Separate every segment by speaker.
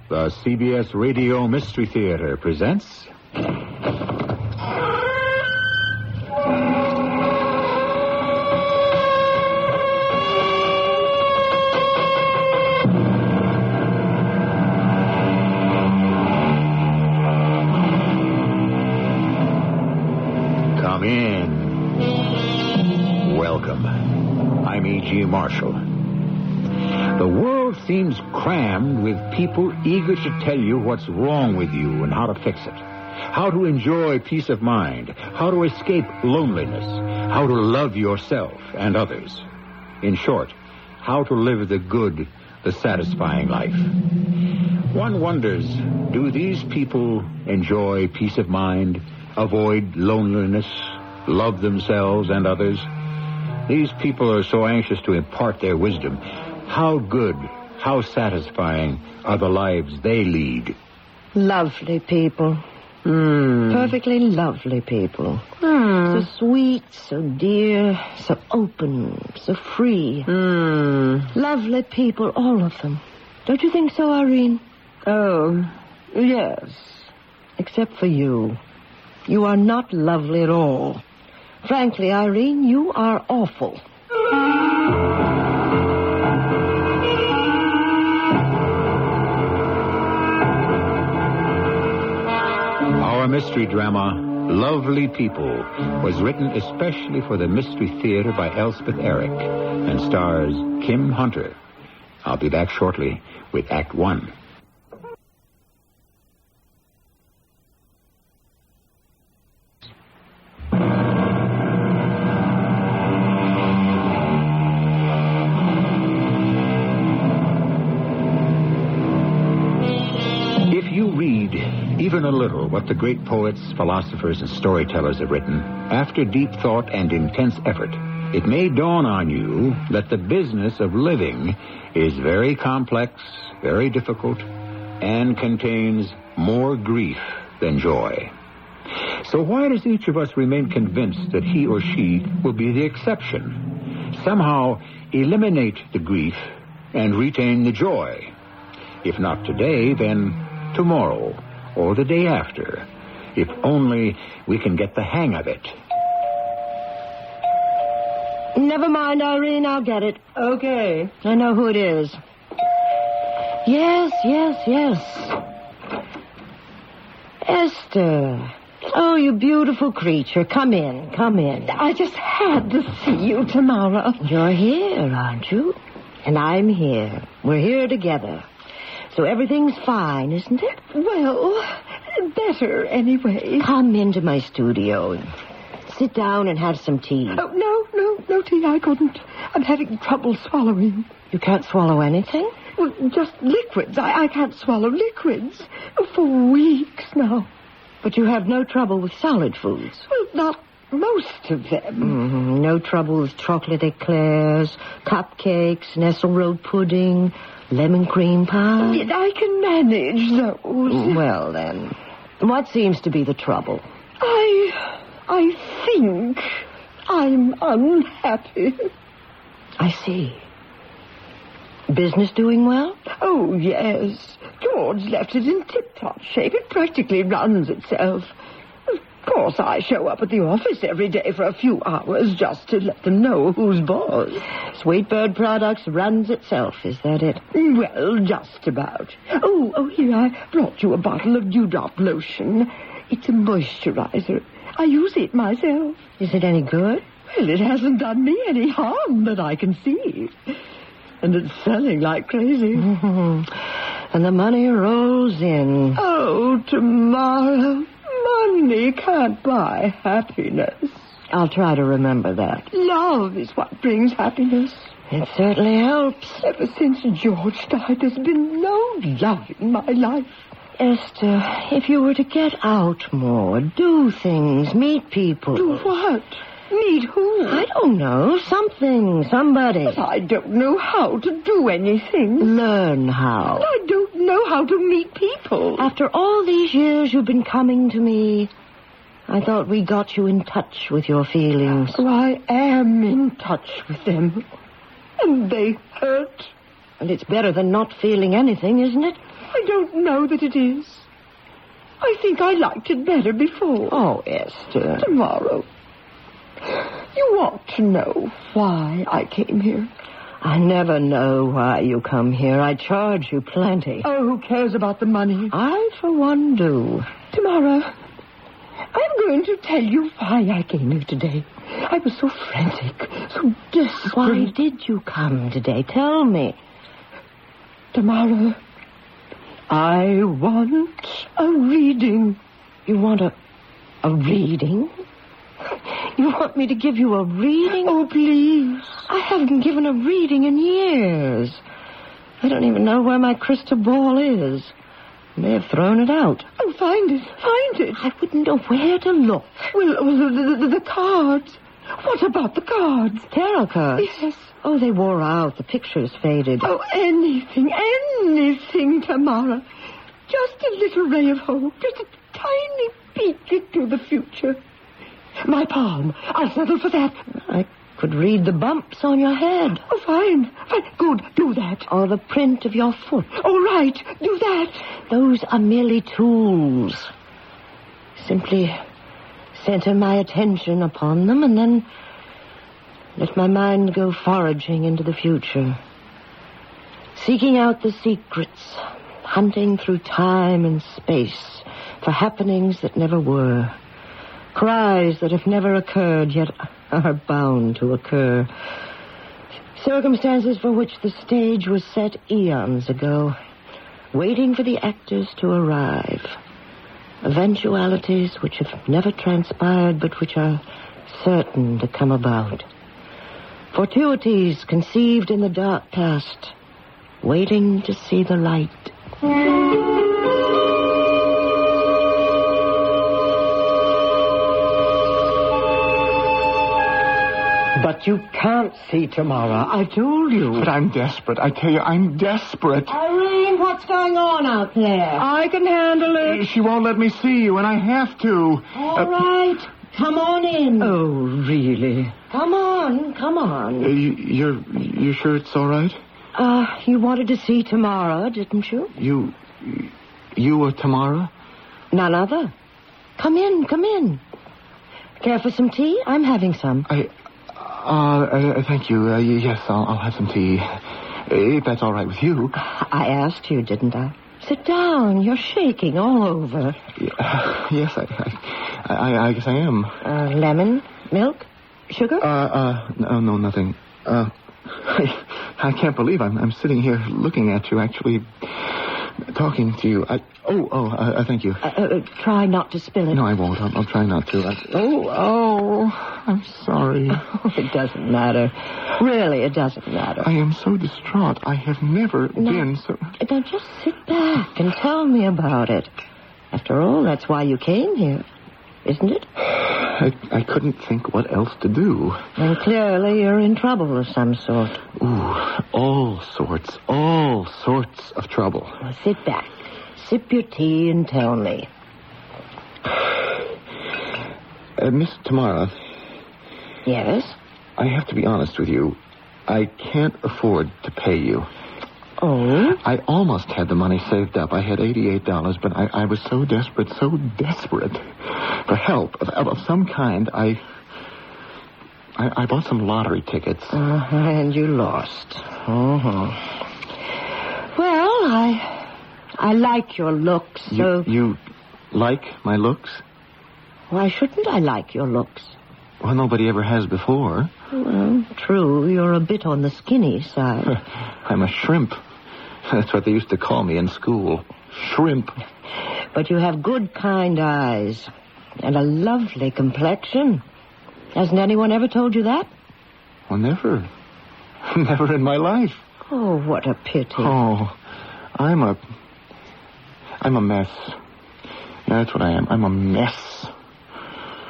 Speaker 1: The CBS Radio Mystery Theater presents... Come in. Welcome. I'm E.G. Marshall. The world seems crammed with people eager to tell you what's wrong with you and how to fix it. How to enjoy peace of mind. How to escape loneliness. How to love yourself and others. In short, how to live the good, the satisfying life. One wonders, do these people enjoy peace of mind, avoid loneliness, love themselves and others? These people are so anxious to impart their wisdom. How good, how satisfying are the lives they lead?
Speaker 2: Lovely people. Perfectly lovely people. So sweet, so dear, so open, so free. Lovely people, all of them. Don't you think so, Irene?
Speaker 3: Oh, yes.
Speaker 2: Except for you. You are not lovely at all. Frankly, Irene, you are awful.
Speaker 1: Our mystery drama, Lovely People, was written especially for the Mystery Theater by Elspeth Eric and stars Kim Hunter. I'll be back shortly with Act 1. Even a little what the great poets, philosophers, and storytellers have written, after deep thought and intense effort, it may dawn on you that the business of living is very complex, very difficult, and contains more grief than joy. So why does each of us remain convinced that he or she will be the exception? Somehow eliminate the grief and retain the joy. If not today, then tomorrow. Or the day after, if only we can get the hang of it.
Speaker 2: Never mind, Irene, I'll get it.
Speaker 3: Okay.
Speaker 2: I know who it is. Yes. Esther. Oh, you beautiful creature. Come in.
Speaker 3: I just had to see you, Tamara.
Speaker 2: You're here, aren't you? And I'm here. We're here together. So everything's fine, isn't it?
Speaker 3: Well, better anyway.
Speaker 2: Come into my studio. Sit down and have some tea.
Speaker 3: Oh, no tea, I couldn't. I'm having trouble swallowing.
Speaker 2: You can't swallow anything?
Speaker 3: Well, just liquids. I can't swallow liquids for weeks now.
Speaker 2: But you have no trouble with solid foods?
Speaker 3: Well, not most of them.
Speaker 2: No trouble with chocolate eclairs, cupcakes, Nestle Road pudding, lemon cream pie?
Speaker 3: Yet I can manage those.
Speaker 2: Well, then, what seems to be the trouble?
Speaker 3: I think I'm unhappy.
Speaker 2: I see. Business doing well?
Speaker 3: Oh, yes. George left it in tip-top shape. It practically runs itself. Of course, I show up at the office every day for a few hours just to let them know who's boss.
Speaker 2: Sweetbird Products runs itself, is that it?
Speaker 3: Well, just about. Oh, here, I brought you a bottle of Dewdrop lotion. It's a moisturizer. I use it myself.
Speaker 2: Is it any good?
Speaker 3: Well, it hasn't done me any harm that I can see. And it's selling like crazy.
Speaker 2: And the money rolls in.
Speaker 3: Oh, Tamara, money can't buy happiness.
Speaker 2: I'll try to remember that.
Speaker 3: Love is what brings happiness.
Speaker 2: It certainly helps.
Speaker 3: Ever since George died, there's been no love in my life.
Speaker 2: Esther, if you were to get out more, do things, meet people.
Speaker 3: Do what? Meet who?
Speaker 2: I don't know. Something, somebody.
Speaker 3: But I don't know how to do anything.
Speaker 2: Learn how.
Speaker 3: I don't know how to meet people.
Speaker 2: After all these years you've been coming to me, I thought we got you in touch with your feelings.
Speaker 3: Oh, I am in touch with them. And they hurt.
Speaker 2: And it's better than not feeling anything, isn't it?
Speaker 3: I don't know that it is. I think I liked it better before.
Speaker 2: Oh, Esther.
Speaker 3: Tomorrow. You want to know why I came here?
Speaker 2: I never know why you come here. I charge you plenty.
Speaker 3: Oh, who cares about the money?
Speaker 2: I, for one, do.
Speaker 3: Tomorrow, I'm going to tell you why I came here today. I was so frantic, so desperate.
Speaker 2: Why did you come today? Tell me.
Speaker 3: Tomorrow, I want a reading.
Speaker 2: You want a reading? You want me to give you a reading?
Speaker 3: Oh, please.
Speaker 2: I haven't given a reading in years. I don't even know where my crystal ball is. I may have thrown it out.
Speaker 3: Oh, find it. Find it.
Speaker 2: I wouldn't know where to look.
Speaker 3: Well, the cards. What about the cards?
Speaker 2: Tarot cards?
Speaker 3: Yes.
Speaker 2: Oh, they wore out. The pictures faded.
Speaker 3: Oh, anything, Tamara. Just a little ray of hope. Just a tiny peek into the future. My palm. I'll settle for that.
Speaker 2: I could read the bumps on your head.
Speaker 3: Oh, fine. Good. Do that.
Speaker 2: Or the print of your foot.
Speaker 3: All right. Do that.
Speaker 2: Those are merely tools. Simply center my attention upon them and then let my mind go foraging into the future. Seeking out the secrets. Hunting through time and space for happenings that never were. Cries that have never occurred, yet are bound to occur. Circumstances for which the stage was set eons ago, waiting for the actors to arrive. Eventualities which have never transpired, but which are certain to come about. Fortuities conceived in the dark past, waiting to see the light. But you can't see tomorrow. I told you.
Speaker 4: But I'm desperate. I tell you, I'm desperate.
Speaker 2: Irene, what's going on out there?
Speaker 3: I can handle it.
Speaker 4: She won't let me see you, and I have to.
Speaker 2: All right. Come on in.
Speaker 3: Oh, really?
Speaker 2: Come on.
Speaker 4: You're sure it's all right?
Speaker 2: You wanted to see Tamara, didn't you?
Speaker 4: You are Tamara?
Speaker 2: None other. Come in. Care for some tea? I'm having some.
Speaker 4: Thank you. Yes, I'll have some tea. If that's all right with you.
Speaker 2: I asked you, didn't I? Sit down. You're shaking all over.
Speaker 4: Yes, I guess I am.
Speaker 2: Lemon? Milk? Sugar?
Speaker 4: No, nothing. I can't believe I'm sitting here looking at you, actually talking to you. Thank you.
Speaker 2: Try not to spill it.
Speaker 4: No, I won't. I'll try not to. I'm sorry.
Speaker 2: Oh, it doesn't matter. Really, it doesn't matter.
Speaker 4: I am so distraught. I have never been so...
Speaker 2: Now, just sit back and tell me about it. After all, that's why you came here, isn't it?
Speaker 4: I couldn't think what else to do.
Speaker 2: And clearly you're in trouble of some sort.
Speaker 4: Ooh, all sorts of trouble.
Speaker 2: Well, sit back, sip your tea, and tell me.
Speaker 4: Miss Tamara.
Speaker 2: Yes?
Speaker 4: I have to be honest with you. I can't afford to pay you.
Speaker 2: Oh?
Speaker 4: I almost had the money saved up. I had $88, but I was so desperate for help of some kind. I bought some lottery tickets.
Speaker 2: And you lost. Well, I like your looks, so...
Speaker 4: You like my looks?
Speaker 2: Why shouldn't I like your looks?
Speaker 4: Well, nobody ever has before.
Speaker 2: Well, true. You're a bit on the skinny side.
Speaker 4: I'm a shrimp. That's what they used to call me in school. Shrimp.
Speaker 2: But you have good, kind eyes. And a lovely complexion. Hasn't anyone ever told you that?
Speaker 4: Well, never. Never in my life.
Speaker 2: Oh, what a pity.
Speaker 4: Oh, I'm a mess. Yeah, that's what I am. I'm a mess.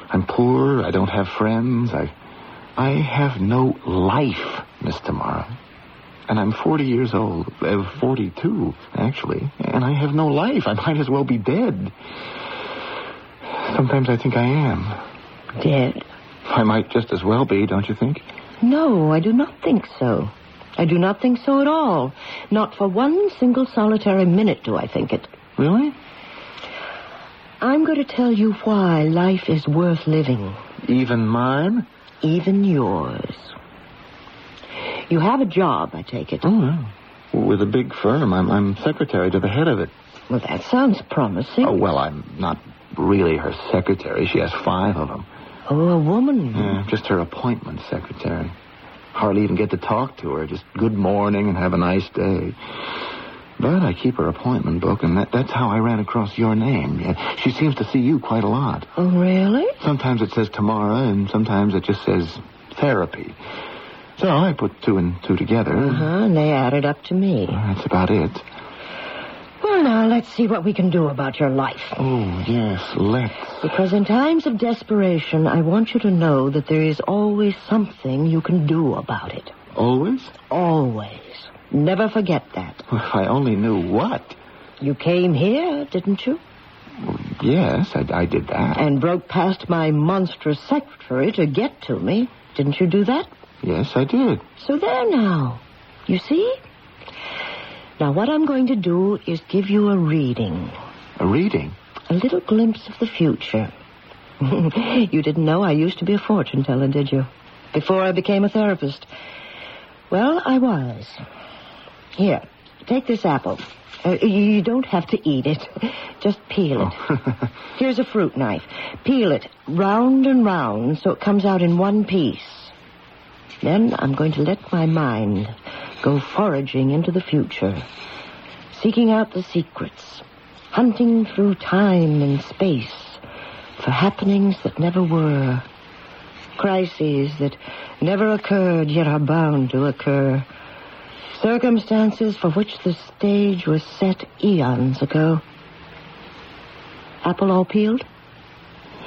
Speaker 4: I'm poor. I don't have friends. I have no life, Miss Tamara. And I'm 40 years old. 42, actually. And I have no life. I might as well be dead. Sometimes I think I am.
Speaker 2: Dead?
Speaker 4: I might just as well be, don't you think?
Speaker 2: No, I do not think so. I do not think so at all. Not for one single solitary minute do I think it.
Speaker 4: Really?
Speaker 2: I'm going to tell you why life is worth living.
Speaker 4: Even mine?
Speaker 2: Even yours. You have a job, I take it.
Speaker 4: Oh, yeah. With a big firm. I'm secretary to the head of it.
Speaker 2: Well, that sounds promising.
Speaker 4: Oh, well, I'm not really her secretary. She has 5 of them.
Speaker 2: Oh, a woman.
Speaker 4: Yeah, just her appointment secretary. Hardly even get to talk to her. Just good morning and have a nice day. But I keep her appointment book, and that's how I ran across your name. Yeah, she seems to see you quite a lot.
Speaker 2: Oh, really?
Speaker 4: Sometimes it says Tamara, and sometimes it just says therapy. So I put 2 and 2 together.
Speaker 2: And they added up to me.
Speaker 4: That's about it.
Speaker 2: Well, now, let's see what we can do about your life.
Speaker 4: Oh, yes, let's.
Speaker 2: Because in times of desperation, I want you to know that there is always something you can do about it.
Speaker 4: Always?
Speaker 2: Always. Never forget that.
Speaker 4: If I only knew what.
Speaker 2: You came here, didn't you?
Speaker 4: Well, yes, I did that.
Speaker 2: And broke past my monstrous secretary to get to me. Didn't you do that?
Speaker 4: Yes, I did.
Speaker 2: So there now. You see? Now, what I'm going to do is give you a reading.
Speaker 4: A reading?
Speaker 2: A little glimpse of the future. You didn't know I used to be a fortune teller, did you? Before I became a therapist. Well, I was. Here, take this apple. You don't have to eat it. Just peel it.
Speaker 4: Oh.
Speaker 2: Here's a fruit knife. Peel it round and round so it comes out in one piece. Then I'm going to let my mind go foraging into the future, seeking out the secrets, hunting through time and space for happenings that never were, crises that never occurred yet are bound to occur, circumstances for which the stage was set eons ago. Apple all peeled?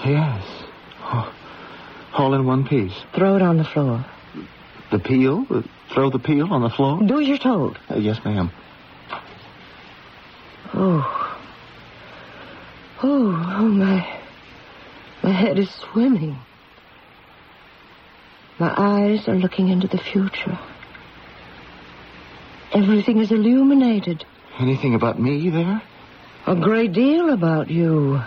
Speaker 4: Yes. Oh, all in one piece.
Speaker 2: Throw it on the floor.
Speaker 4: The peel? Throw the peel on the floor?
Speaker 2: Do as you're told.
Speaker 4: Yes, ma'am.
Speaker 2: My head is swimming. My eyes are looking into the future. Everything is illuminated.
Speaker 4: Anything about me there?
Speaker 2: A great deal about you.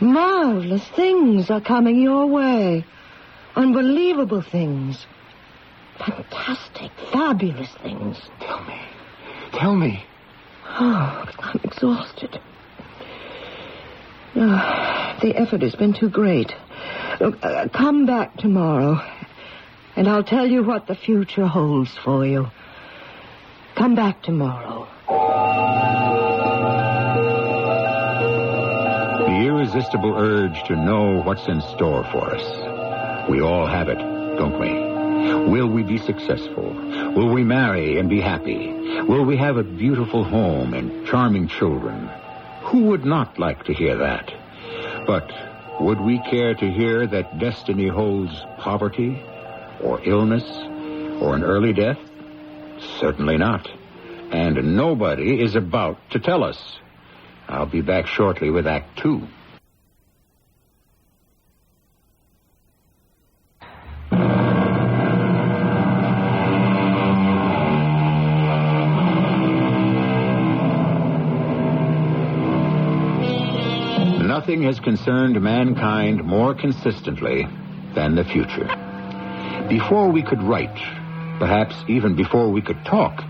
Speaker 2: Marvelous things are coming your way. Unbelievable things. Fantastic, fabulous things.
Speaker 4: Tell me.
Speaker 2: Oh, I'm exhausted. The effort has been too great. Look, come back tomorrow, and I'll tell you what the future holds for you. Come back tomorrow.
Speaker 1: The irresistible urge to know what's in store for us. We all have it, don't we? Will we be successful? Will we marry and be happy? Will we have a beautiful home and charming children? Who would not like to hear that? But would we care to hear that destiny holds poverty or illness or an early death? Certainly not. And nobody is about to tell us. I'll be back shortly with Act 2. Nothing has concerned mankind more consistently than the future. Before we could write, perhaps even before we could talk,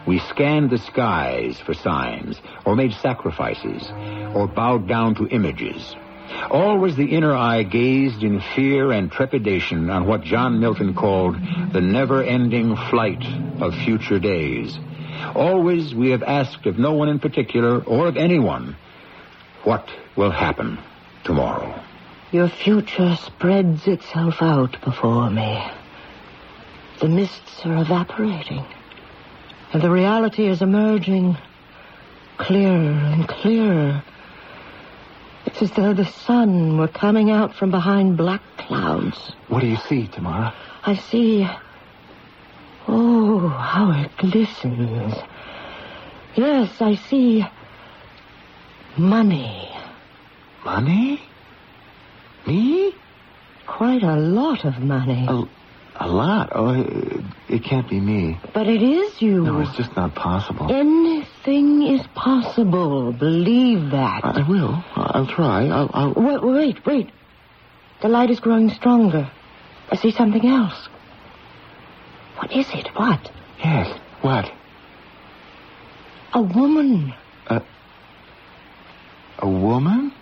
Speaker 1: we scanned the skies for signs, or made sacrifices, or bowed down to images. Always the inner eye gazed in fear and trepidation on what John Milton called the never-ending flight of future days. Always we have asked of no one in particular, or of anyone, what will happen tomorrow?
Speaker 2: Your future spreads itself out before me. The mists are evaporating, and the reality is emerging clearer and clearer. It's as though the sun were coming out from behind black clouds.
Speaker 4: What do you see, Tamara?
Speaker 2: I see... Oh, how it glistens. Yes, I see... money.
Speaker 4: Money? Me?
Speaker 2: Quite a lot of money.
Speaker 4: A lot? Oh, it can't be me.
Speaker 2: But it is you.
Speaker 4: No, it's just not possible.
Speaker 2: Anything is possible. Believe that.
Speaker 4: I will. I'll try. I'll...
Speaker 2: Wait. The light is growing stronger. I see something else. What is it? What?
Speaker 4: Yes. What?
Speaker 2: A woman.
Speaker 4: A woman?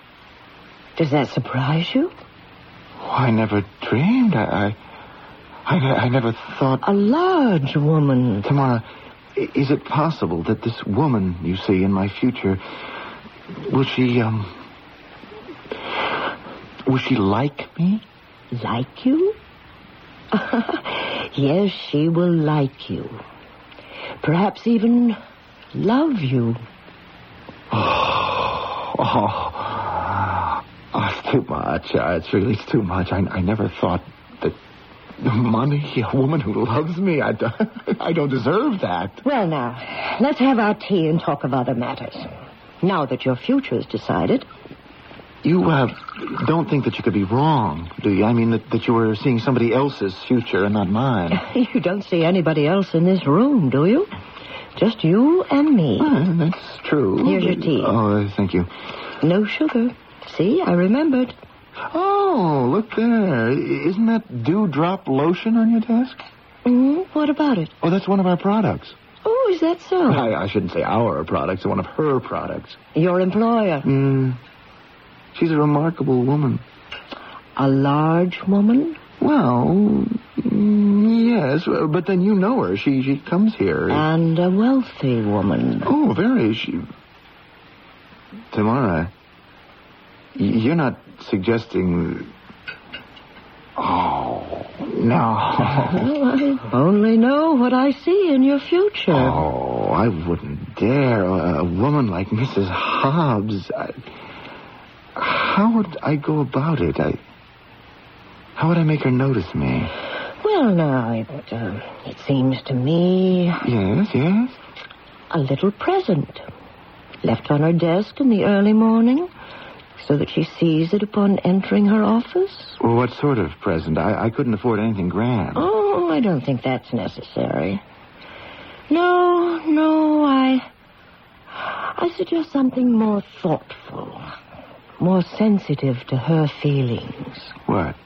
Speaker 2: Does that surprise you?
Speaker 4: Oh, I never dreamed. I never thought...
Speaker 2: A large woman.
Speaker 4: Tamara, is it possible that this woman you see in my future... Will she like me?
Speaker 2: Like you? Yes, she will like you. Perhaps even love you.
Speaker 4: Oh, it's too much. It's too much. I never thought that money, a woman who loves me, I don't deserve that.
Speaker 2: Well, now, let's have our tea and talk of other matters. Now that your future is decided.
Speaker 4: You don't think that you could be wrong, do you? I mean, that you were seeing somebody else's future and not mine.
Speaker 2: You don't see anybody else in this room, do you? Just you and me.
Speaker 4: That's true.
Speaker 2: Here's your tea.
Speaker 4: Oh, thank you.
Speaker 2: No sugar. See, I remembered.
Speaker 4: Oh, look there. Isn't that dewdrop lotion on your desk?
Speaker 2: What about it?
Speaker 4: Oh, that's one of our products.
Speaker 2: Oh, is that so?
Speaker 4: I shouldn't say our products, one of her products.
Speaker 2: Your employer?
Speaker 4: She's a remarkable woman.
Speaker 2: A large woman?
Speaker 4: Well, yes, but then you know her. She comes here.
Speaker 2: And a wealthy woman.
Speaker 4: Oh, very. Tamara, you're not suggesting... Oh, no.
Speaker 2: Well, I only know what I see in your future.
Speaker 4: Oh, I wouldn't dare. A woman like Mrs. Hobbs... How would I go about it? How would I make her notice me?
Speaker 2: Well, now, it seems to me...
Speaker 4: Yes?
Speaker 2: A little present. Left on her desk in the early morning, so that she sees it upon entering her office.
Speaker 4: Well, what sort of present? I couldn't afford anything grand.
Speaker 2: Oh, I don't think that's necessary. No, I suggest something more thoughtful. More sensitive to her feelings.
Speaker 4: What?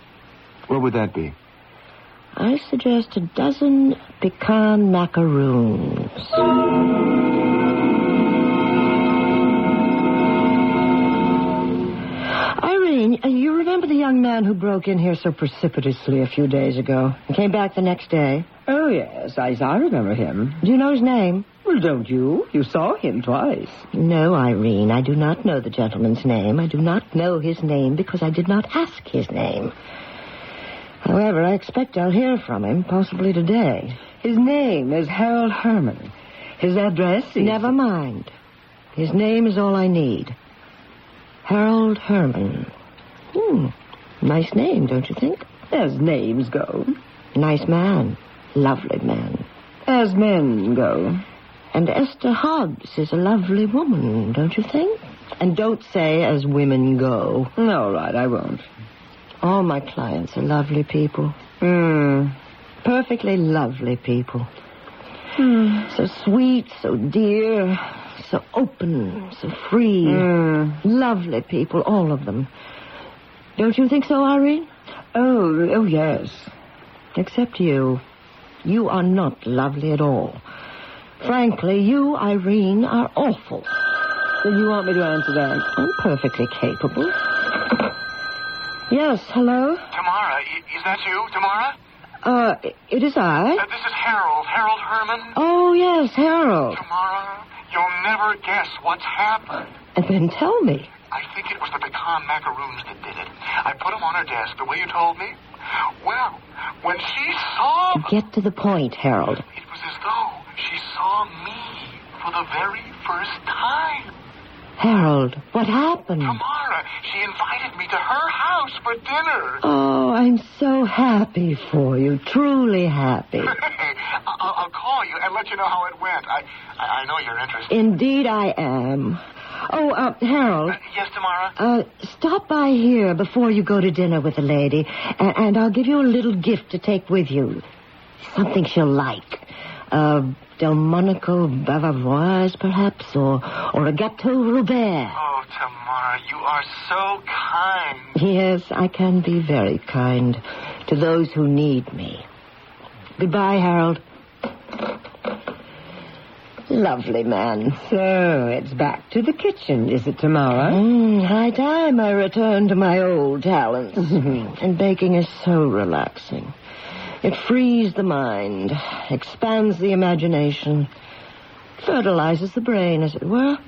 Speaker 4: What would that be?
Speaker 2: I suggest a dozen pecan macaroons. Irene, you remember the young man who broke in here so precipitously a few days ago and came back the next day?
Speaker 3: Oh, yes, I remember him.
Speaker 2: Do you know his name?
Speaker 3: Well, don't you? You saw him twice.
Speaker 2: No, Irene, I do not know the gentleman's name. I do not know his name because I did not ask his name. However, I expect I'll hear from him, possibly today.
Speaker 3: His name is Harold Herman. His address is...
Speaker 2: Never mind. His name is all I need. Harold Herman. Nice name, don't you think?
Speaker 3: As names go.
Speaker 2: Nice man. Lovely man.
Speaker 3: As men go.
Speaker 2: And Esther Hobbs is a lovely woman, don't you think? And don't say as women go.
Speaker 3: All right, I won't.
Speaker 2: All my clients are lovely people. Perfectly lovely people. So sweet, so dear, so open, so free. Lovely people, all of them. Don't you think so, Irene?
Speaker 3: Oh, yes.
Speaker 2: Except you. You are not lovely at all. Frankly, you, Irene, are awful.
Speaker 3: Then you want me to answer that?
Speaker 2: I'm perfectly capable. Yes, hello?
Speaker 5: Tamara, is that you, Tamara?
Speaker 2: It is I.
Speaker 5: This is Harold Herman.
Speaker 2: Oh, yes, Harold.
Speaker 5: Tamara, you'll never guess what's happened.
Speaker 2: And then tell me.
Speaker 5: I think it was the pecan macaroons that did it. I put them on her desk the way you told me. Well, when she saw...
Speaker 2: Get to the point, Harold.
Speaker 5: It was as though she saw me for the very first time.
Speaker 2: Harold, what happened?
Speaker 5: Tamara, she invited me to her house for dinner.
Speaker 2: Oh, I'm so happy for you. Truly happy.
Speaker 5: I'll call you and let you know how it went. I know you're interested.
Speaker 2: Indeed I am. Oh, Harold.
Speaker 5: Yes, Tamara?
Speaker 2: Stop by here before you go to dinner with the lady, and I'll give you a little gift to take with you. Something she'll like. Delmonico Bavaroise, perhaps, or a Gâteau Robert.
Speaker 5: Oh, Tamara, you are so kind.
Speaker 2: Yes, I can be very kind to those who need me. Goodbye, Harold. Lovely man. So, it's back to the kitchen, is it, Tamara? High time I return to my old talents. And baking is so relaxing. It frees the mind, expands the imagination, fertilizes the brain, as it were.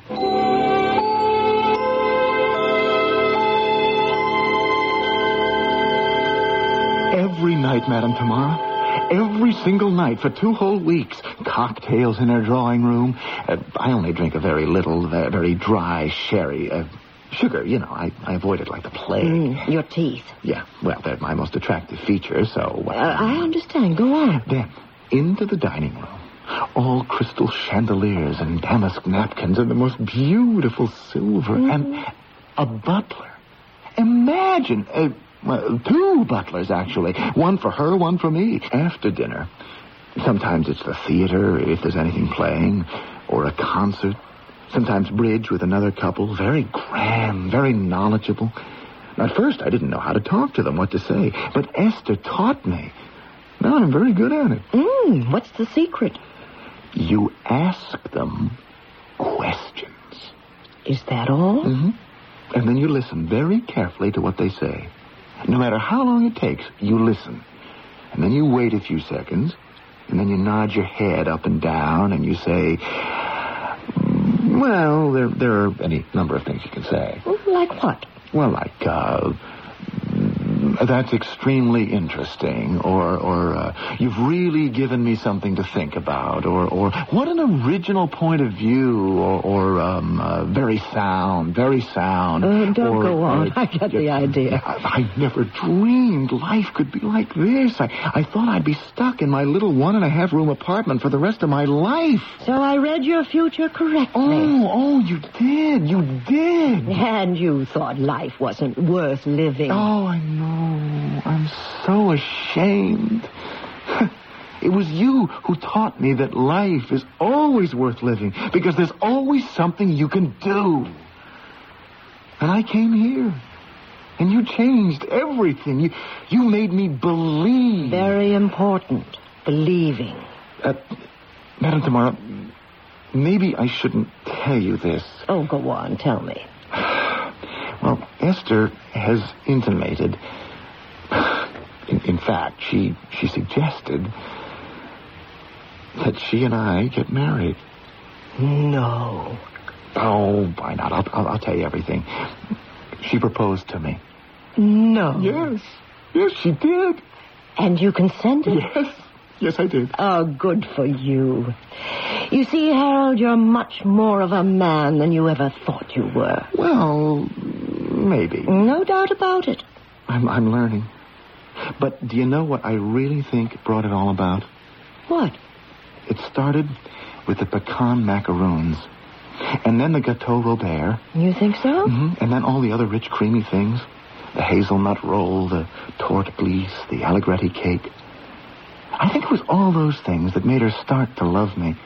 Speaker 4: Every night, Madame Tamara. Every single night for 2 whole weeks. Cocktails in her drawing room. I only drink a very little, very dry sherry. Sugar, you know, I avoid it like the plague.
Speaker 2: Your teeth.
Speaker 4: Yeah, well, they're my most attractive feature, so...
Speaker 2: I understand. Go on.
Speaker 4: Then, into the dining room. All crystal chandeliers and damask napkins and the most beautiful silver. And a butler. Imagine... 2 butlers, actually. One for her, one for me. After dinner, sometimes it's the theater, if there's anything playing, or a concert. Sometimes bridge with another couple. Very grand, very knowledgeable. At first, I didn't know how to talk to them, what to say. But Esther taught me. Now I'm very good at it.
Speaker 2: What's the secret?
Speaker 4: You ask them questions.
Speaker 2: Is that all?
Speaker 4: Mm-hmm. And then you listen very carefully to what they say. No matter how long it takes, you listen. And then you wait a few seconds, and then you nod your head up and down, and you say, well, there are any number of things you can say.
Speaker 2: Like what?
Speaker 4: Well, like, that's extremely interesting, or you've really given me something to think about, or what an original point of view, or very sound.
Speaker 2: Don't go on. I get the idea.
Speaker 4: I never dreamed life could be like this. I thought I'd be stuck in my little 1.5-room apartment for the rest of my life.
Speaker 2: So I read your future correctly.
Speaker 4: Oh, you did.
Speaker 2: And you thought life wasn't worth living.
Speaker 4: Oh, I know. I'm so ashamed. It was you who taught me that life is always worth living because there's always something you can do. And I came here, and you changed everything. You made me believe.
Speaker 2: Very important, believing.
Speaker 4: Madame Tamara, maybe I shouldn't tell you this.
Speaker 2: Oh, go on, tell me.
Speaker 4: Well, Esther has intimated... In fact, she suggested that she and I get married.
Speaker 2: No.
Speaker 4: Oh, why not? I'll tell you everything. She proposed to me.
Speaker 2: No.
Speaker 4: Yes, she did.
Speaker 2: And you consented?
Speaker 4: Yes, I did.
Speaker 2: Oh, good for you. You see, Harold, you're much more of a man than you ever thought you were.
Speaker 4: Well, maybe.
Speaker 2: No doubt about it.
Speaker 4: I'm learning. But do you know what I really think brought it all about?
Speaker 2: What?
Speaker 4: It started with the pecan macaroons. And then the Gâteau Robert.
Speaker 2: You think so?
Speaker 4: Mm-hmm. And then all the other rich, creamy things. The hazelnut roll, the torte glisse, the allegretti cake. I think it was all those things that made her start to love me.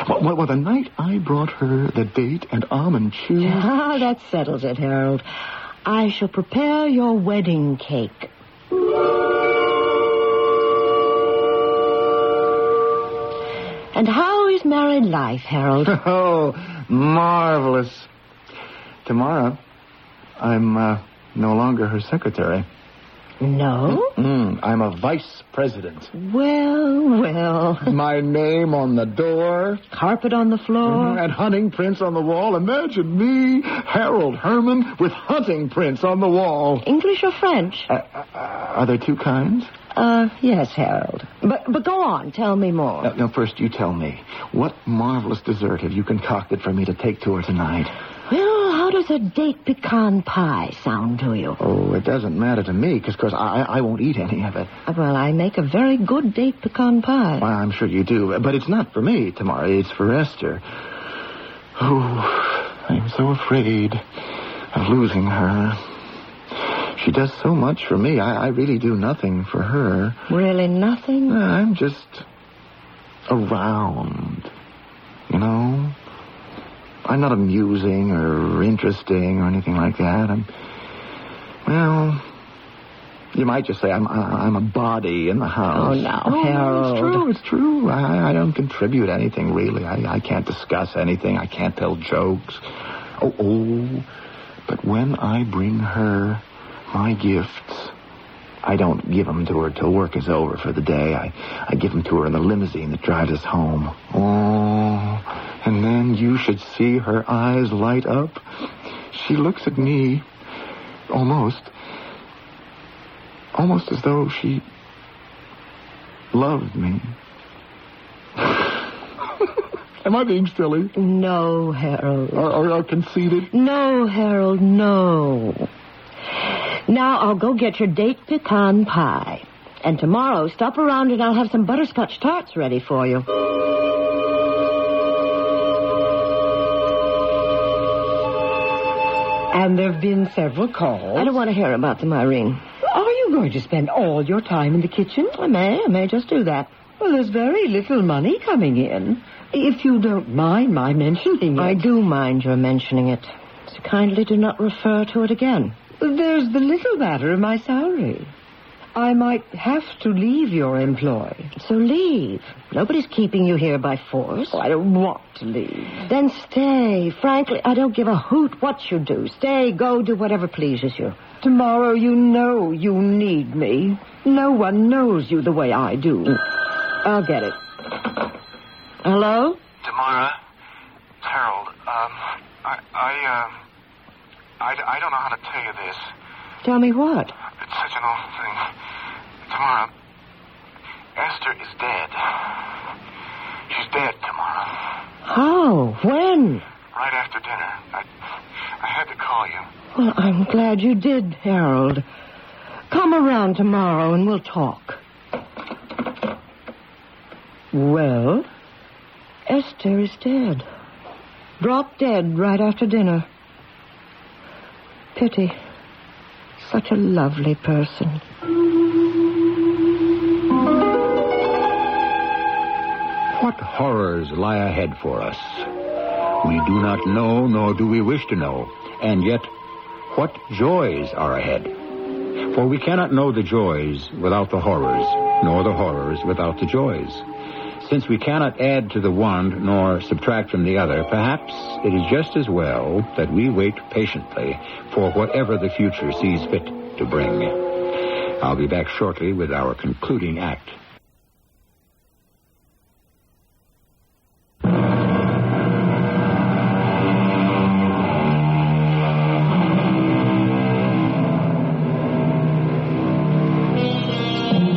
Speaker 4: Well, the night I brought her the date and almond chews...
Speaker 2: that settles it, Harold. I shall prepare your wedding cake. And how is married life, Harold?
Speaker 4: Oh, marvelous. Tomorrow, I'm no longer her secretary.
Speaker 2: No?
Speaker 4: I'm a vice president.
Speaker 2: Well.
Speaker 4: My name on the door.
Speaker 2: Carpet on the floor.
Speaker 4: And hunting prints on the wall. Imagine me, Harold Herman, with hunting prints on the wall.
Speaker 2: English or French?
Speaker 4: Are there 2 kinds?
Speaker 2: Yes, Harold. But go on, tell me more.
Speaker 4: No, first you tell me. What marvelous dessert have you concocted for me to take to her tonight?
Speaker 2: Well, how does a date pecan pie sound to you?
Speaker 4: Oh, it doesn't matter to me, because I won't eat any of it.
Speaker 2: Well, I make a very good date pecan pie.
Speaker 4: Well, I'm sure you do, but it's not for me, Tamara. It's for Esther. Oh, I'm so afraid of losing her. She does so much for me. I really do nothing for her.
Speaker 2: Really nothing?
Speaker 4: I'm just around, you know? I'm not amusing or interesting or anything like that. Well, you might just say I'm a body in the house.
Speaker 2: Oh, no, Harold.
Speaker 4: It's true. I don't contribute anything, really. I can't discuss anything. I can't tell jokes. Oh, but when I bring her my gifts, I don't give them to her till work is over for the day. I give them to her in the limousine that drives us home. Oh, and then you should see her eyes light up. She looks at me almost as though she loved me. Am I being silly?
Speaker 2: No, Harold.
Speaker 4: Or conceited?
Speaker 2: No, Harold, no. Now I'll go get your date pecan pie. And tomorrow, stop around and I'll have some butterscotch tarts ready for you.
Speaker 3: And there have been several calls.
Speaker 2: I don't want to hear about them, Irene.
Speaker 3: Are you going to spend all your time in the kitchen?
Speaker 2: I may just do that.
Speaker 3: Well, there's very little money coming in. If you don't mind my mentioning it.
Speaker 2: I do mind your mentioning it. So kindly do not refer to it again.
Speaker 3: There's the little matter of my salary. I might have to leave your employ.
Speaker 2: So leave. Nobody's keeping you here by force.
Speaker 3: Oh, I don't want to leave.
Speaker 2: Then stay. Frankly, I don't give a hoot what you do. Stay, go, do whatever pleases you.
Speaker 3: Tomorrow you know you need me. No one knows you the way I do.
Speaker 2: I'll get it. Hello?
Speaker 5: Tamara, it's Harold. I don't know how to tell you this.
Speaker 2: Tell me what?
Speaker 5: It's such an awful thing. Tamara, Esther is dead. She's dead, Tamara.
Speaker 2: How? When?
Speaker 5: Right after dinner. I had to call you.
Speaker 2: Well, I'm glad you did, Harold. Come around tomorrow and we'll talk.
Speaker 3: Well?
Speaker 2: Esther is dead. Dropped dead right after dinner. Pity. Such a lovely person.
Speaker 1: What horrors lie ahead for us? We do not know, nor do we wish to know. And yet, what joys are ahead? For we cannot know the joys without the horrors, nor the horrors without the joys. Since we cannot add to the one nor subtract from the other, perhaps it is just as well that we wait patiently for whatever the future sees fit to bring. I'll be back shortly with our concluding act.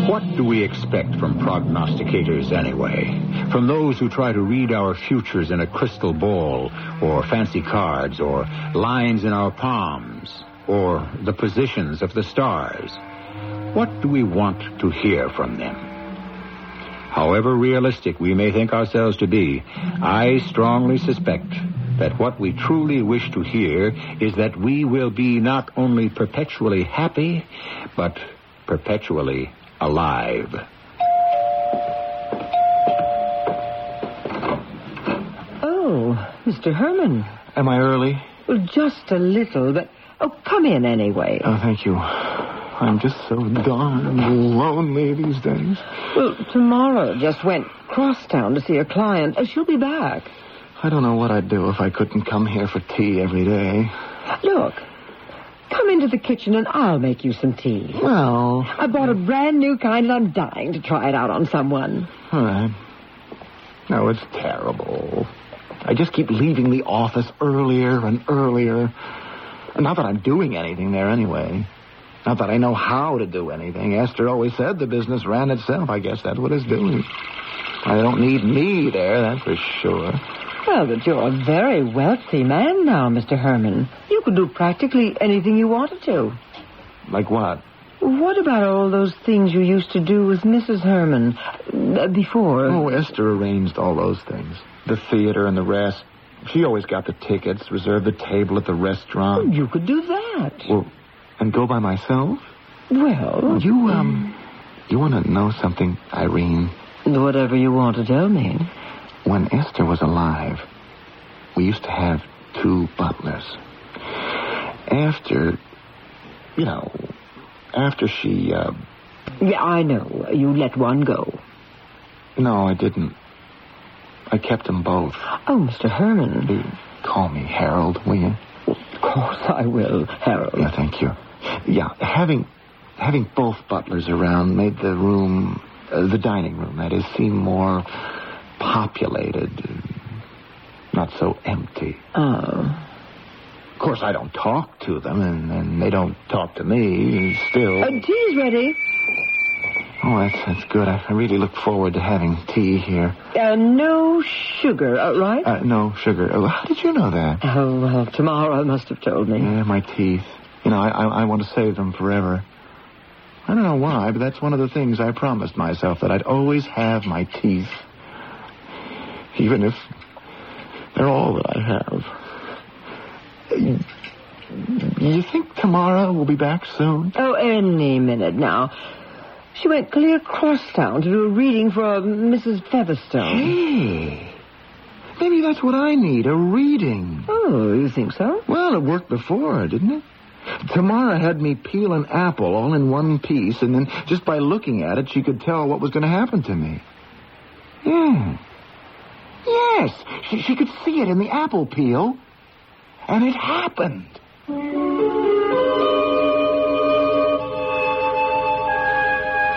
Speaker 1: What do we expect from prognosticators anyway? From those who try to read our futures in a crystal ball, or fancy cards, or lines in our palms, or the positions of the stars? What do we want to hear from them? However realistic we may think ourselves to be, I strongly suspect that what we truly wish to hear is that we will be not only perpetually happy, but perpetually alive.
Speaker 3: Oh, Mr. Herman.
Speaker 4: Am I early?
Speaker 3: Well, just a little, but... Oh, come in anyway.
Speaker 4: Oh, thank you. I'm just so darn lonely these days.
Speaker 3: Well, tomorrow just went crosstown to see a client. She'll be back.
Speaker 4: I don't know what I'd do if I couldn't come here for tea every day.
Speaker 3: Look, come into the kitchen and I'll make you some tea.
Speaker 4: Well...
Speaker 3: I bought a brand new kind and I'm dying to try it out on someone.
Speaker 4: All right. No, it's terrible. I just keep leaving the office earlier and earlier. Not that I'm doing anything there anyway. Not that I know how to do anything. Esther always said the business ran itself. I guess that's what it's doing. I don't need me there, that's for sure.
Speaker 3: Well, but you're a very wealthy man now, Mr. Herman. You could do practically anything you wanted to.
Speaker 4: Like what?
Speaker 3: What about all those things you used to do with Mrs. Herman before?
Speaker 4: Oh, Esther arranged all those things. The theater and the rest. She always got the tickets, reserved the table at the restaurant.
Speaker 3: Well, you could do that.
Speaker 4: Well, and go by myself?
Speaker 3: Well...
Speaker 4: You want to know something, Irene?
Speaker 3: Whatever you want to tell me.
Speaker 4: When Esther was alive, we used to have 2 butlers. After she,
Speaker 3: Yeah, I know. You let one go.
Speaker 4: No, I didn't. I kept them both.
Speaker 3: Oh, Mr. Herman.
Speaker 4: You call me Harold, will you?
Speaker 3: Of course I will, Harold.
Speaker 4: Yeah, thank you. Yeah, having both butlers around made the room, the dining room, that is, seem more populated, not so empty.
Speaker 3: Oh.
Speaker 4: Of course, I don't talk to them, and they don't talk to me, still.
Speaker 3: Tea's ready.
Speaker 4: Oh, that's good. I really look forward to having tea here.
Speaker 3: No sugar, right?
Speaker 4: No sugar. How did you know that?
Speaker 3: Oh, well, tomorrow must have told me.
Speaker 4: Yeah, my teeth. I want to save them forever. I don't know why, but that's one of the things I promised myself, that I'd always have my teeth. Even if they're all that I have. You think tomorrow we'll be back soon?
Speaker 3: Oh, any minute now. She went clear across town to do a reading for Mrs. Featherstone.
Speaker 4: Hey, maybe that's what I need, a reading.
Speaker 3: Oh, you think so?
Speaker 4: Well, it worked before, didn't it? Tamara had me peel an apple all in one piece, and then just by looking at it, she could tell what was going to happen to me. Yeah. Yes, she could see it in the apple peel, and it happened.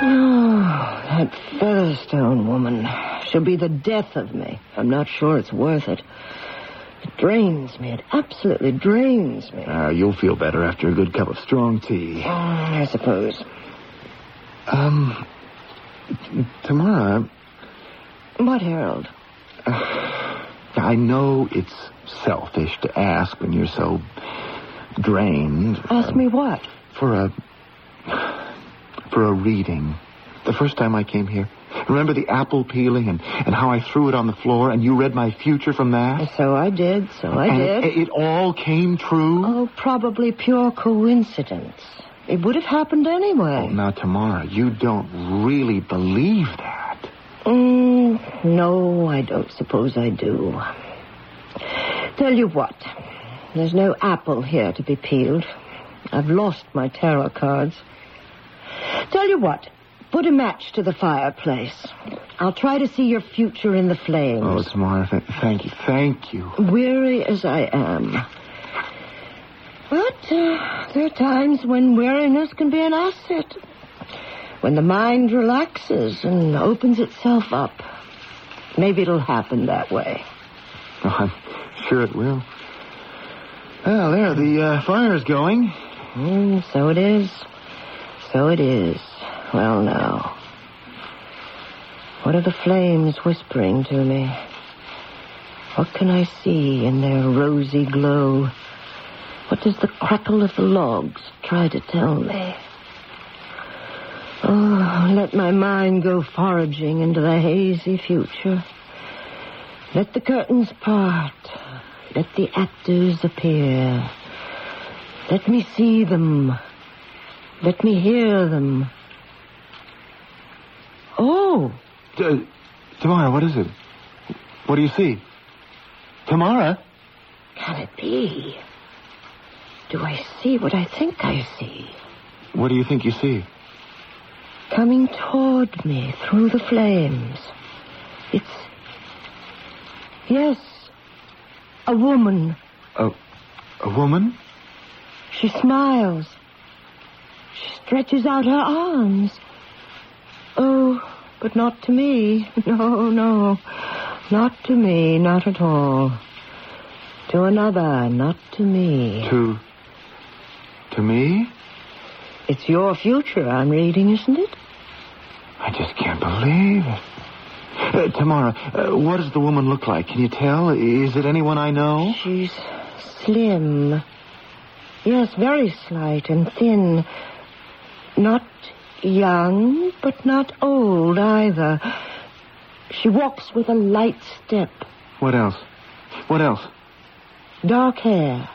Speaker 3: Oh, that Featherstone woman. She'll be the death of me. I'm not sure it's worth it. It drains me. It absolutely drains me.
Speaker 4: You'll feel better after a good cup of strong tea.
Speaker 3: I suppose.
Speaker 4: Tamara.
Speaker 3: What, Harold?
Speaker 4: I know it's selfish to ask when you're so drained.
Speaker 3: Ask me what?
Speaker 4: For a reading. The first time I came here. Remember the apple peeling and how I threw it on the floor and you read my future from that?
Speaker 3: So I did.
Speaker 4: It all came true?
Speaker 3: Oh, probably pure coincidence. It would have happened anyway.
Speaker 4: Oh, now, Tamara, you don't really believe that.
Speaker 3: No, I don't suppose I do. Tell you what. There's no apple here to be peeled. I've lost my tarot cards. Tell you what. Put a match to the fireplace. I'll try to see your future in the flames.
Speaker 4: Oh, Tamara, thank you.
Speaker 3: Weary as I am. But there are times when weariness can be an asset. When the mind relaxes and opens itself up. Maybe it'll happen that way.
Speaker 4: Oh, I'm sure it will. Well, there, the fire's going.
Speaker 3: So it is. So it is. Well, now. What are the flames whispering to me? What can I see in their rosy glow? What does the crackle of the logs try to tell me? Oh, let my mind go foraging into the hazy future. Let the curtains part. Let the actors appear. Let me see them. Let me hear them. Oh.
Speaker 4: Tamara, what is it? What do you see? Tamara?
Speaker 3: Can it be? Do I see what I think I see?
Speaker 4: What do you think you see?
Speaker 3: Coming toward me through the flames. Yes, a woman.
Speaker 4: A woman?
Speaker 3: She smiles. She stretches out her arms. Oh, but not to me. No. Not to me, not at all. To another, not to me.
Speaker 4: To me?
Speaker 3: It's your future I'm reading, isn't it?
Speaker 4: I just can't believe it. Tamara, what does the woman look like? Can you tell? Is it anyone I know?
Speaker 3: She's slim. Yes, very slight and thin. Not young, but not old either. She walks with a light step.
Speaker 4: What else? What else?
Speaker 2: Dark hair.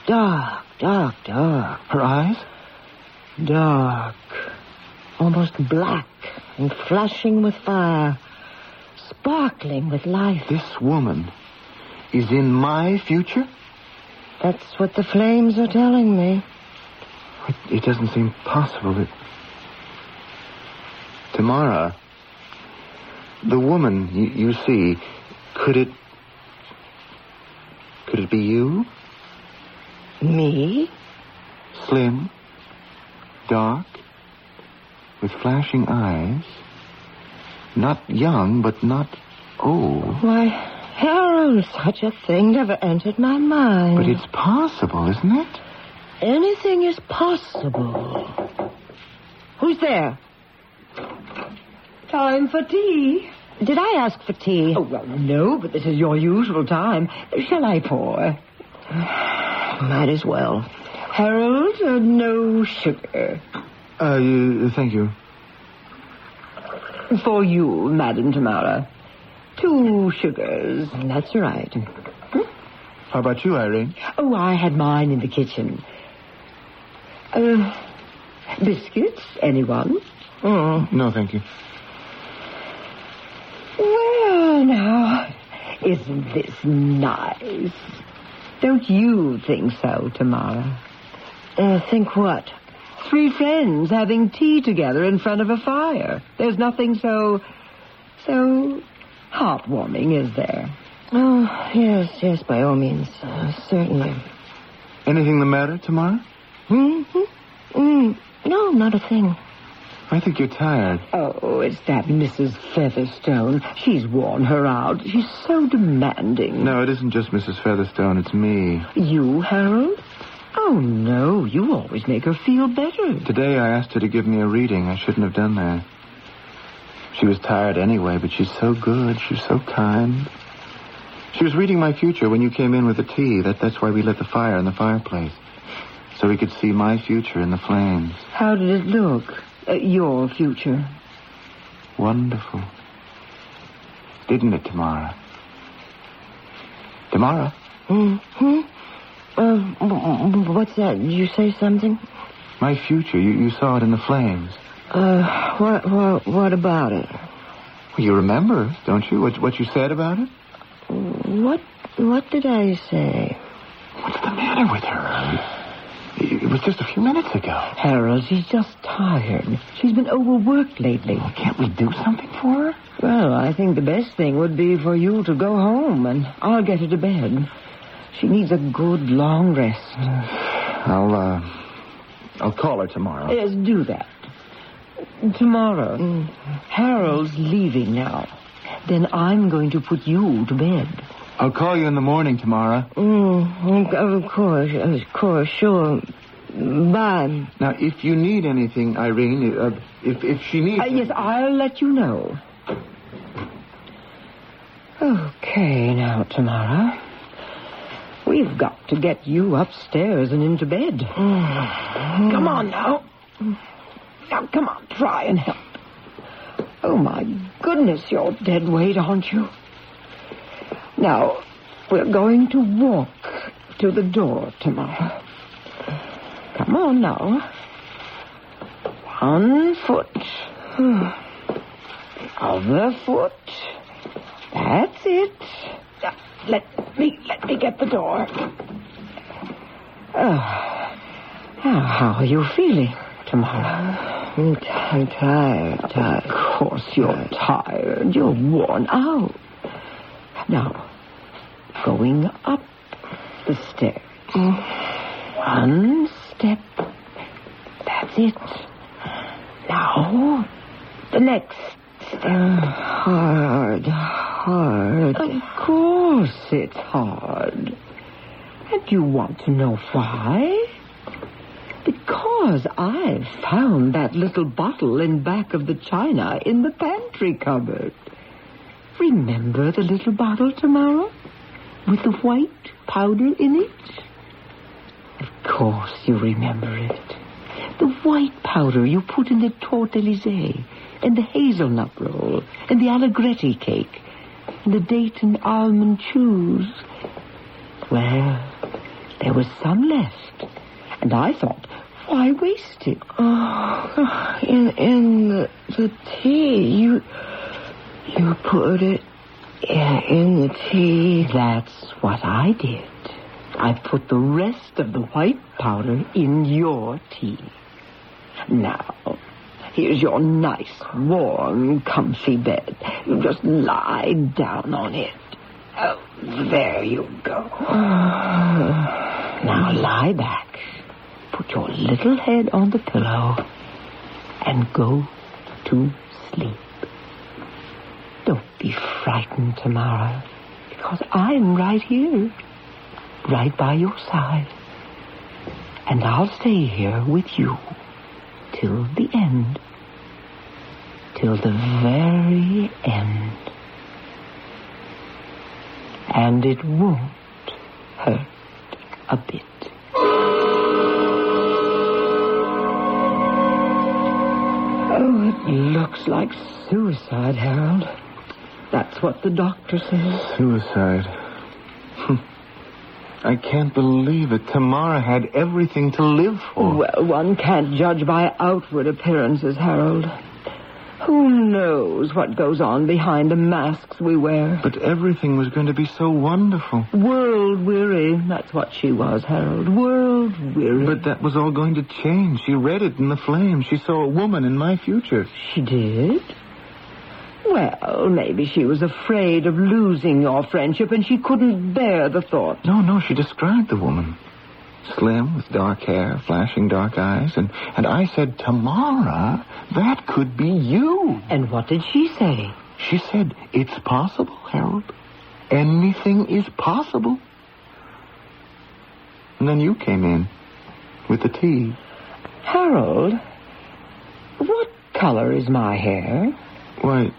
Speaker 2: Dark.
Speaker 4: Her eyes?
Speaker 2: Dark. Almost black and flashing with fire. Sparkling with life.
Speaker 4: This woman is in my future?
Speaker 2: That's what the flames are telling me.
Speaker 4: It doesn't seem possible. Tamara, the woman you see, could it be you?
Speaker 2: Me?
Speaker 4: Slim, dark, with flashing eyes. Not young, but not old.
Speaker 2: Why, Harold, such a thing never entered my mind.
Speaker 4: But it's possible, isn't it?
Speaker 2: Anything is possible. Who's there?
Speaker 3: Time for tea.
Speaker 2: Did I ask for tea?
Speaker 3: Oh, well, no, but this is your usual time. Shall I pour?
Speaker 2: Might as well.
Speaker 3: Harold, no sugar.
Speaker 4: Thank you.
Speaker 3: For you, Madam Tamara. 2 sugars.
Speaker 2: That's right.
Speaker 4: How about you, Irene?
Speaker 3: Oh, I had mine in the kitchen. Biscuits, anyone?
Speaker 4: No, thank you.
Speaker 3: Well, now, isn't this nice? Don't you think so, Tamara?
Speaker 2: Think what?
Speaker 3: 3 friends having tea together in front of a fire. There's nothing so heartwarming, is there?
Speaker 2: Oh, yes, by all means. Certainly.
Speaker 4: Anything the matter, Tamara?
Speaker 2: No, not a thing.
Speaker 4: I think you're tired.
Speaker 3: Oh, it's that Mrs. Featherstone. She's worn her out. She's so demanding.
Speaker 4: No, it isn't just Mrs. Featherstone. It's me.
Speaker 3: You, Harold? Oh, no. You always make her feel better.
Speaker 4: Today I asked her to give me a reading. I shouldn't have done that. She was tired anyway, but she's so good. She's so kind. She was reading my future when you came in with the tea. That's why we lit the fire in the fireplace. So we could see my future in the flames.
Speaker 3: How did it look? Your future?
Speaker 4: Wonderful. Didn't it, Tamara? Tamara?
Speaker 2: What's that? Did you say something?
Speaker 4: My future. You saw it in the flames.
Speaker 2: What about it?
Speaker 4: Well, you remember, don't you? What you said about it?
Speaker 2: What did I say?
Speaker 4: What's the matter with her? It was just a few minutes ago.
Speaker 3: Harold, she's just tired. She's been overworked lately.
Speaker 4: Well, can't we do something for her?
Speaker 3: Well, I think the best thing would be for you to go home, and I'll get her to bed. She needs a good, long rest.
Speaker 4: I'll call her tomorrow.
Speaker 3: Yes, do that. Tomorrow. Harold's leaving now. Then I'm going to put you to bed.
Speaker 4: I'll call you in the morning, Tamara.
Speaker 2: Of course, sure. Bye.
Speaker 4: Now, if you need anything, Irene, if she needs...
Speaker 3: Yes, I'll let you know. Okay, now, Tamara. We've got to get you upstairs and into bed. Come on, now. Now, come on, try and help. Oh, my goodness, you're dead weight, aren't you? Now, we're going to walk to the door, Tamara. Come on, now. 1 foot. Other foot. That's it. Now, let me get the door. How are you feeling, Tamara?
Speaker 2: I'm tired.
Speaker 3: Of course you're tired. You're worn out. Now, going up the stairs. 1 step. That's it. Now, the next step.
Speaker 2: Hard.
Speaker 3: Of course it's hard. And you want to know why? Because I've found that little bottle in back of the china in the pantry cupboard. Remember the little bottle, Tamara? With the white powder in it? Of course you remember it. The white powder you put in the torte Elysée and the hazelnut roll and the allegretti cake. and the date and almond chews. Well, there was some left, and I thought, why waste it?
Speaker 2: Oh, in the tea, you put it in the tea.
Speaker 3: That's what I did. I put the rest of the white powder in your tea. Now, here's your nice, warm, comfy bed. You just lie down on it. Oh, there you go. Now lie back. Put your little head on the pillow and go to sleep. Don't be frightened, Tamara, because I'm right here, right by your side. And I'll stay here with you till the end. Till the very end. And it won't hurt a bit. Oh, it looks like suicide, Harold. That's what the doctor says.
Speaker 4: Suicide. I can't believe it. Tamara had everything to live for.
Speaker 3: Well, one can't judge by outward appearances, Harold. Who knows what goes on behind the masks we wear?
Speaker 4: But everything was going to be so wonderful.
Speaker 3: World-weary, that's what she was, Harold. World-weary.
Speaker 4: But that was all going to change. She read it in the flames. She saw a woman in my future.
Speaker 3: She did? Well, maybe she was afraid of losing your friendship and she couldn't bear the thought.
Speaker 4: No, she described the woman. Slim, with dark hair, flashing dark eyes. And I said, Tamara, that could be you.
Speaker 3: And what did she say?
Speaker 4: She said, it's possible, Harold. Anything is possible. And then you came in with the tea.
Speaker 3: Harold, what color is my hair?
Speaker 4: Why,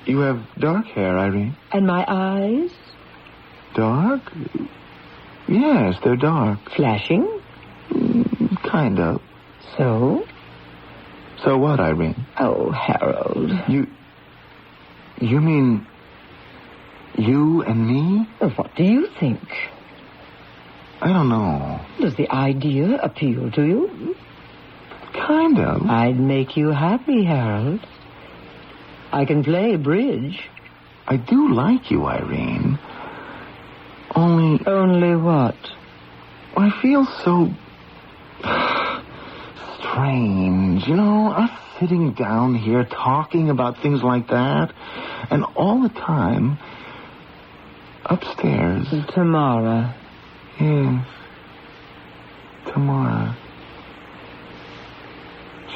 Speaker 4: you have dark hair, Irene.
Speaker 3: And my eyes?
Speaker 4: Dark? Yes, they're dark.
Speaker 3: Flashing?
Speaker 4: Kind of.
Speaker 3: So?
Speaker 4: So what, Irene?
Speaker 3: Oh, Harold.
Speaker 4: You mean you and me?
Speaker 3: What do you think?
Speaker 4: I don't know.
Speaker 3: Does the idea appeal to you?
Speaker 4: Kind of.
Speaker 3: I'd make you happy, Harold. I can play bridge.
Speaker 4: I do like you, Irene.
Speaker 3: Only what?
Speaker 4: I feel so strange, us sitting down here talking about things like that, and all the time, upstairs.
Speaker 3: Tamara.
Speaker 4: Yes, Tamara.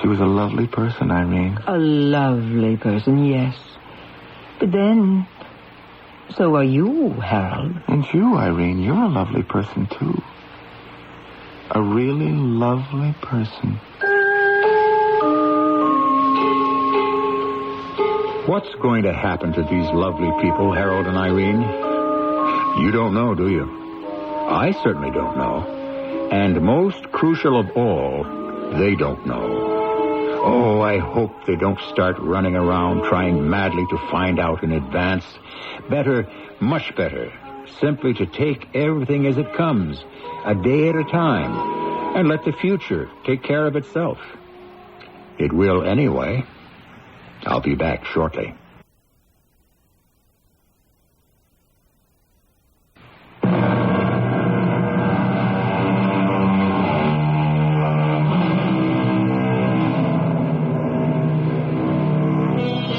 Speaker 4: She was a lovely person, Irene.
Speaker 3: A lovely person, yes. But then, so are you, Harold.
Speaker 4: And you, Irene, you're a lovely person, too. A really lovely person.
Speaker 1: What's going to happen to these lovely people, Harold and Irene? You don't know, do you? I certainly don't know. And most crucial of all, they don't know. Oh, I hope they don't start running around trying madly to find out in advance. Better, much better, simply to take everything as it comes, a day at a time, and let the future take care of itself. It will anyway. I'll be back shortly.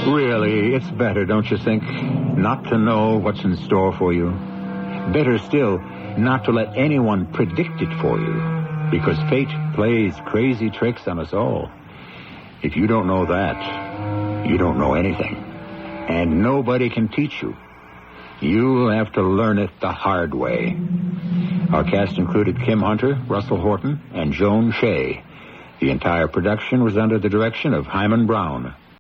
Speaker 1: Really, it's better, don't you think, not to know what's in store for you? Better still, not to let anyone predict it for you, because fate plays crazy tricks on us all. If you don't know that, you don't know anything. And nobody can teach you. You'll have to learn it the hard way. Our cast included Kim Hunter, Russell Horton, and Joan Shea. The entire production was under the direction of Hyman Brown.